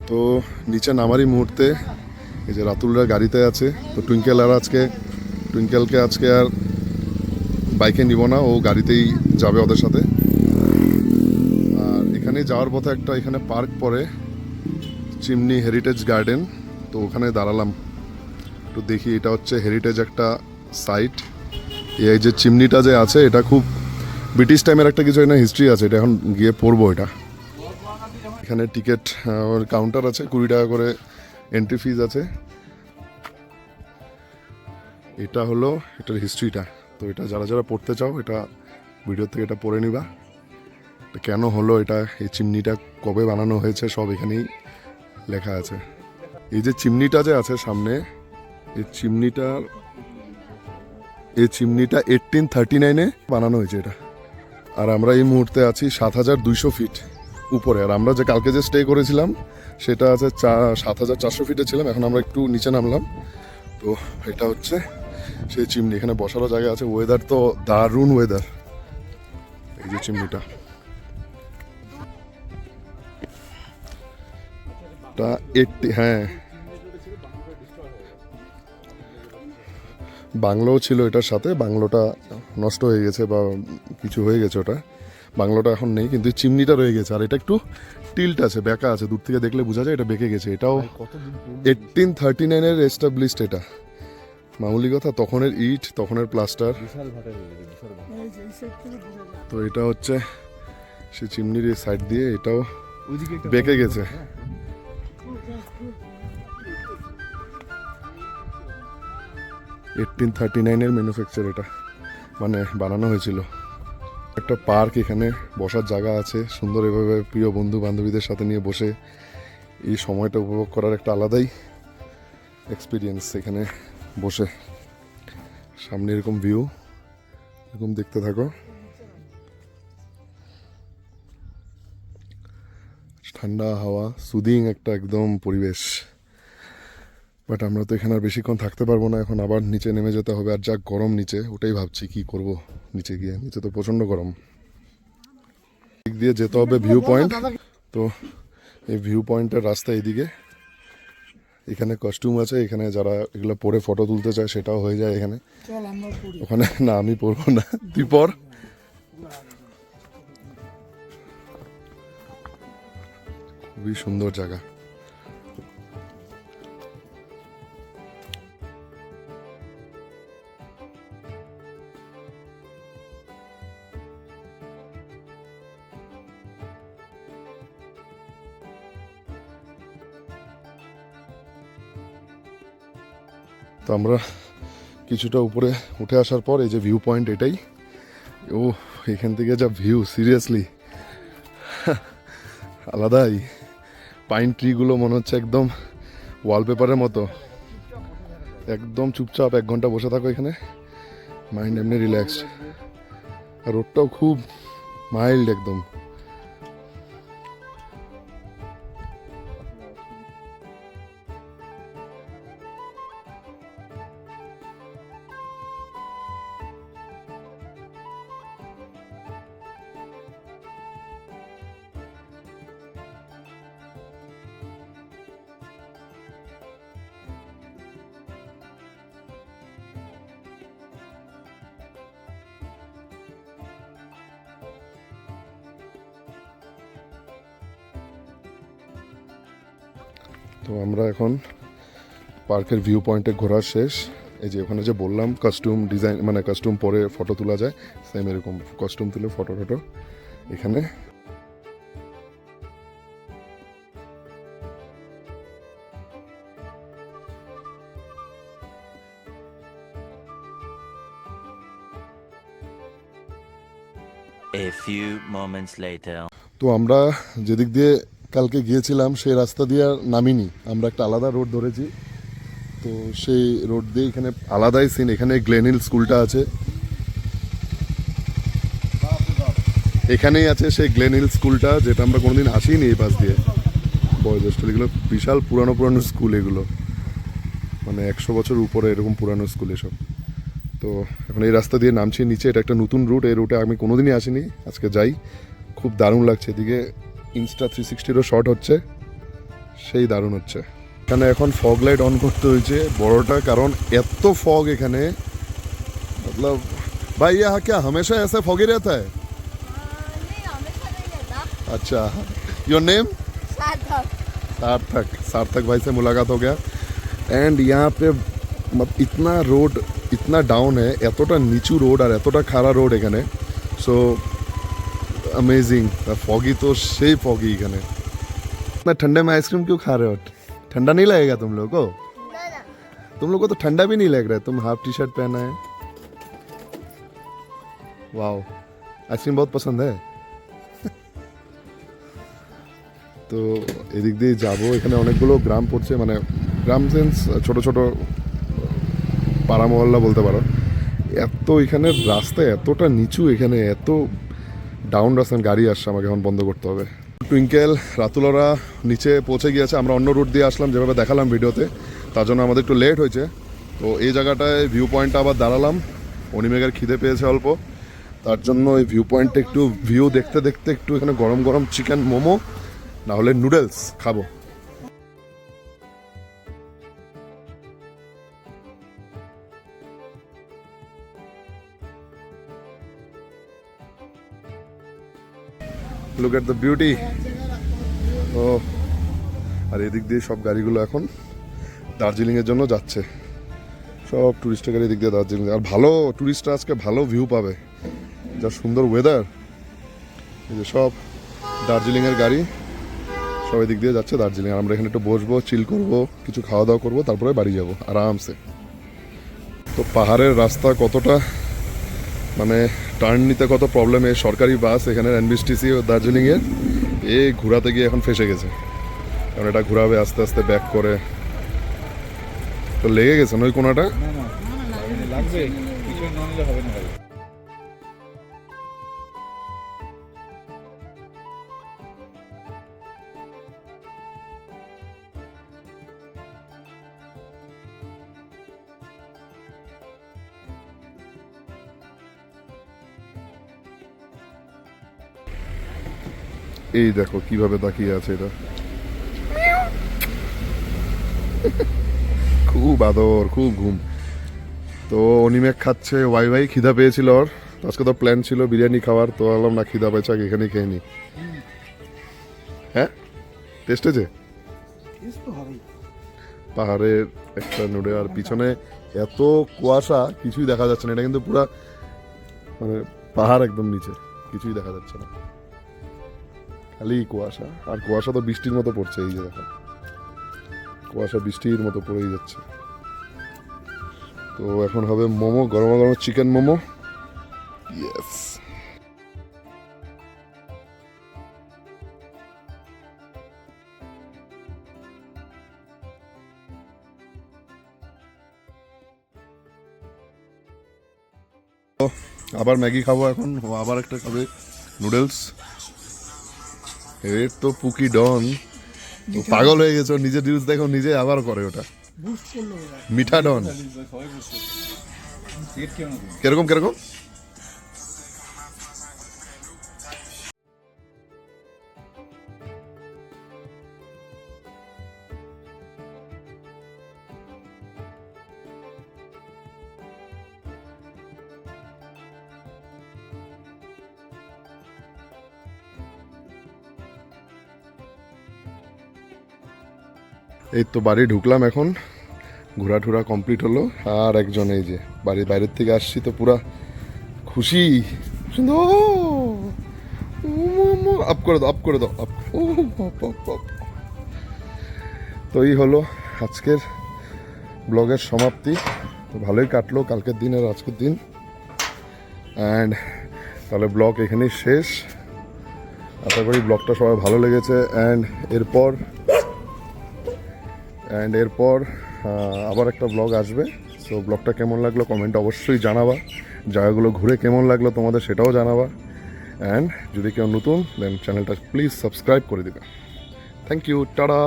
তো নিচে নামারই মুহূর্তে এই যে রাতুলরা গাড়িতে আছে, তো টুইঙ্কেলকে আজকে আর বাইকে নিব না, ও গাড়িতেই যাবে ওদের সাথে। আর এখানে যাওয়ার পথে একটা এখানে পার্ক পড়ে, চিমনি হেরিটেজ গার্ডেন, তো ওখানে দাঁড়ালাম একটু দেখি। এটা হচ্ছে হেরিটেজ একটা সাইট। এই যে চিমনিটা যে আছে এটা খুব ব্রিটিশ টাইমের একটা কিছু এখানে হিস্ট্রি আছে, এটা এখন গিয়ে পড়বো। এটা এখানে টিকিট কাউন্টার আছে, 20 টাকা করে এন্ট্রি ফিজ আছে। এটা হলো এটার হিস্ট্রিটা। তো এটা যারা যারা পড়তে চাও এটা ভিডিও থেকে এটা পড়ে নিবা, কেন হলো এটা, এই চিমনিটা কবে বানানো হয়েছে সব এখানেই লেখা আছে। এই যে চিমনিটা যে আছে সামনে, এই চিমনিটা 1839-এ বানানো হয়েছে এটা। আর আমরা এই মুহূর্তে আছি 7200 ফিট উপরে। আর আমরা যে কালকে যে স্টে করেছিলাম সেটা আছে 7400 ফিটে ছিলাম, এখন আমরা একটু নিচে নামলাম। তো এটা হচ্ছে সেই চিমনি, এখানে বসারও জায়গা আছে। ওয়েদার তো দারুণ ওয়েদার। এই যে চিমনিটা, হ্যাঁ বাংলোও ছিল এটার সাথে, বাংলোটা নষ্ট হয়ে গেছে বা কিছু হয়ে গেছে, ওটা বাংলোটা এখন নেই, কিন্তু চিমনিটা রয়ে গেছে। আর এটা একটু টিল্ট আছে, বেঁকা আছে, দূর থেকে দেখলে বোঝা যায় এটা বেঁকে গেছে। এটাও 1839-এর এস্টাবলিশড। এটা মামুলি কথা, তখনের ইট, তখনের প্লাস্টার। তো এটা হচ্ছে সে চিমনির এই সাইড দিয়ে এটাও বেঁকে গেছে। এইটিন 39-এর ম্যানুফ্যাকচার এটা, মানে বানানো হয়েছিল। একটা পার্ক, এখানে বসার জায়গা আছে সুন্দর। এভাবে প্রিয় বন্ধু বান্ধবীদের সাথে নিয়ে বসে এই সময়টা উপভোগ করার একটা আলাদাই এক্সপিরিয়েন্স। এখানে বসে সামনে এরকম ভিউ, এরকম দেখতে থাকো, ঠান্ডা হাওয়া, সুদিং একটা একদম পরিবেশ। বাট আমরা তো এখানে আর বেশিক্ষণ থাকতে পারবো না, এখন আবার নিচে নেমে যেতে হবে। আর যা গরম নিচে, ওটাই ভাবছি কি করব নিচে গিয়ে। নিচে তো প্রচণ্ড গরম। দিক দিয়ে যেতে হবে ভিউ পয়েন্ট। তো এই ভিউ পয়েন্টের রাস্তা এইদিকে। এখানে কস্টিউম আছে, এখানে যারা এগুলো পরে ফটো তুলতে চায় সেটাও হয়ে যায় এখানে। ওখানে না, আমি পরবো না, তুই পর। খুবই সুন্দর জায়গা। তো আমরা কিছুটা উপরে উঠে আসার পর এই যে ভিউ পয়েন্ট, এটাই। ও এখান থেকে যা ভিউ, সিরিয়াসলি আলাদাই। পাইন ট্রিগুলো মনে হচ্ছে একদম ওয়ালপেপারের মতো। একদম চুপচাপ 1 ঘন্টা বসে থাকো এখানে, মাইন্ড এমনি রিল্যাক্সড। আর রোডটাও খুব মাইল্ড একদম। তো আমরা এখন পার্কের ভিউ পয়েন্টে ঘোরা শেষ। এই যে ওখানে যে বললাম কাস্টিউম ডিজাইন, মানে কাস্টিউম পরে ফটো তোলা যায়, সেম এরকম কস্টিউম তুলে ফটো এখানে। A few moments later. তো আমরা যেদিক দিয়ে কালকে গিয়েছিলাম সেই রাস্তা দিয়ে আর নামিনি, আমরা একটা আলাদা রোড ধরেছি। তো সেই রোড দিয়ে এখানে আলাদাই সিন। এখানে গ্লেন হিল স্কুলটা আছে, এখানেই আছে সেই গ্লেন হিল স্কুলটা, যেটা আমরা কোনোদিন আসিনি এই পাশ দিয়ে। বয়েজ হোস্টেল, এগুলো বিশাল পুরানো পুরানো স্কুল এগুলো, মানে 100 বছর উপরে এরকম পুরানো স্কুল এসব। তো এখন এই রাস্তা দিয়ে নামছি নিচে। এটা একটা নতুন রুট, এই রুটে আমি কোনোদিনই আসিনি, আজকে যাই। খুব দারুণ লাগছে। এদিকে ইনস্টা 360-ও শট হচ্ছে, সেই দারুণ হচ্ছে। এখানে এখন ফগ লাইট অন করতে হয়েছে বড়টা, কারণ এত ফগ এখানে, मतलब भाई यहाँ क्या हमेशा ऐसा फॉगी रहता है? नहीं हमेशा नहीं रहता। अच्छा, योर नेम? सार्थक। सार्थक भाई से मुलाकात हो गया। एंड यहाँ पे इतना रोड इतना डाउन है, এতটা নিচু রোড আর এতটা খাড়া রোড এখানে, সো अमेजिंग। फॉगी तो সেই फॉगी এখানে। इतना ठंडे में आइसक्रीम क्यों खा रहे हो? ठंडा नहीं लगेगा तुम लोग को? ना ना। तुम लोग को तो ठंडा भी नहीं लग रहा है, तुम हाफ टी शर्ट पहना है। वाओ, आइसक्रीम बहुत पसंद है। তো এদিক দিয়ে যাবো, এখানে অনেকগুলো গ্রাম পড়ছে, মানে গ্রাম সেন্স ছোট ছোট পাড়া মহল্লা বলতে পারো। এত এখানে রাস্তা এতটা নিচু, এখানে এত ডাউন রাস্তা, গাড়ি আসছে, আমাকে এখন বন্ধ করতে হবে। টুইঙ্কেল রাতুলরা নিচে পৌঁছে গিয়েছে, আমরা অন্য রুট দিয়ে আসলাম যেভাবে দেখালাম ভিডিওতে, তার জন্য আমাদের একটু লেট হয়েছে। তো এই জায়গাটায় ভিউ পয়েন্টটা আবার দাঁড়ালাম, অনিমেঘের খিদে পেয়েছে অল্প, তার জন্য এই ভিউ পয়েন্টে একটু ভিউ দেখতে দেখতে একটু এখানে গরম গরম চিকেন মোমো না হলে নুডলস খাবো। Look at the beauty. ও, আর এদিক দিয়ে সব গাড়িগুলো এখন দার্জিলিংয়ের জন্য যাচ্ছে, সব টুরিস্টের গাড়ি এদিক দিয়ে দার্জিলিং। আর ভালো টুরিস্টরা আজকে ভালো ভিউ পাবে, যা সুন্দর ওয়েদার। এই যে সব দার্জিলিংয়ের গাড়ি সব এদিক দিয়ে যাচ্ছে দার্জিলিং। আর আমরা এখানে একটু বসবো, চিল করবো, কিছু খাওয়া দাওয়া করবো, তারপরে বাড়ি যাবো আরামসে। তো পাহাড়ের রাস্তা কতটা মানে টার্ন নিতে কত প্রবলেম, এই সরকারি বাস এখানে এনবিএসটিসি ও দার্জিলিংয়ের এই ঘোরাতে গিয়ে এখন ফেসে গেছে, কারণ এটা ঘোরাবে আস্তে আস্তে ব্যাক করে। তো লেগে গেছে না ওই কোনাটা। লাগবে, কিছু না নিলে হবে না ভাই। এই দেখো কিভাবে তাকিয়ে আছে এটা, খুব আদর, খুব ঘুম। তো অনিমেক খাচ্ছে, ওয়াই ওয়াই খিদা পেয়েছিল ওর, আজকে তো প্ল্যান ছিল বিরিয়ানি খাওয়ার, তো বললাম না খিদা পেয়েছে আগে এখানেই খেয়ে নি। হ্যাঁ, টেস্ট হয়েছে পাহাড়ের একটা নুডল। আর পিছনে এত কুয়াশা কিছুই দেখা যাচ্ছে না, এটা কিন্তু পুরা মানে পাহাড় একদম নিচে, কিছুই দেখা যাচ্ছে না, খালি কুয়াশা। আর কুয়াশা তো বৃষ্টির মতো পড়ছে, এই যে দেখো কুয়াশা বৃষ্টির মতো পড়েই যাচ্ছে। তো এখন হবে মোমো, গরম গরম চিকেন মোমো। ইয়েস, আবার ম্যাগি খাবো এখন, ও আবার একটা খাবে নুডলস। এর তো পুকি ডন ও পাগল হয়ে গেছে, ওর নিজের রিলস দেখো, নিজে আবার করে ওটা। মিঠা ডন কিরকম কিরকম? এই তো বাড়ি ঢুকলাম এখন, ঘোরা ঠুরা কমপ্লিট হলো। আর একজন এই যে বাড়ির বাইরের থেকে আসছি, তো পুরা খুশি, আপ করে দাও, আপ করে দাও, আপ। তো এই হলো আজকের ব্লগের সমাপ্তি। তো ভালোই কাটলো কালকের দিন আর আজকের দিন, অ্যান্ড তাহলে ব্লগ এখানেই শেষ। আশা করি ব্লগটা সবাই ভালো লেগেছে। অ্যান্ড এরপর আবার একটা ব্লগ আসবে। সো ব্লগটা কেমন লাগলো কমেন্ট অবশ্যই জানাবা, জায়গাগুলো ঘুরে কেমন লাগলো তোমাদের সেটাও জানাবা। অ্যান্ড যদি কেউ নতুন দেন চ্যানেলটা প্লিজ সাবস্ক্রাইব করে দিবে। Thank you, tata.